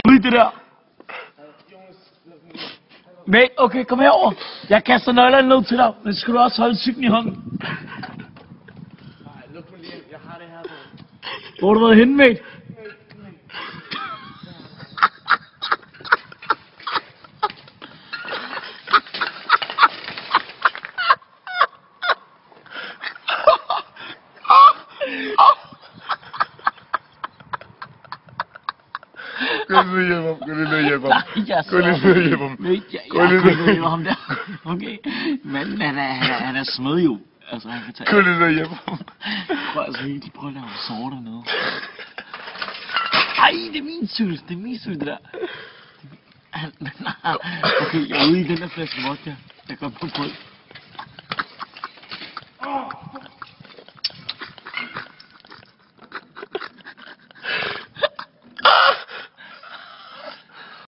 Ud i det der. Mate, okay, kom herover. Jeg kaster nøglerne ned til dig, men skal du også holde cyklen i hånden? Nej, luk mig lige ind. Jeg har det her på. Hvor har du været henne, mate? Gå lige ned og hjælp ham. Gå lige ned og hjælp ham. Gå lige ned og hjælp ham der. Okay. Manden, han er smed jo. Altså, han kan tage... Gå lige ned og hjælp ham. Prøv altså helt, de prøver at lave sår dernede. Ej, det er min cykel. Det er min cykel, det der. Okay, jeg er ude i den der flaske vodka. Jeg går på brød.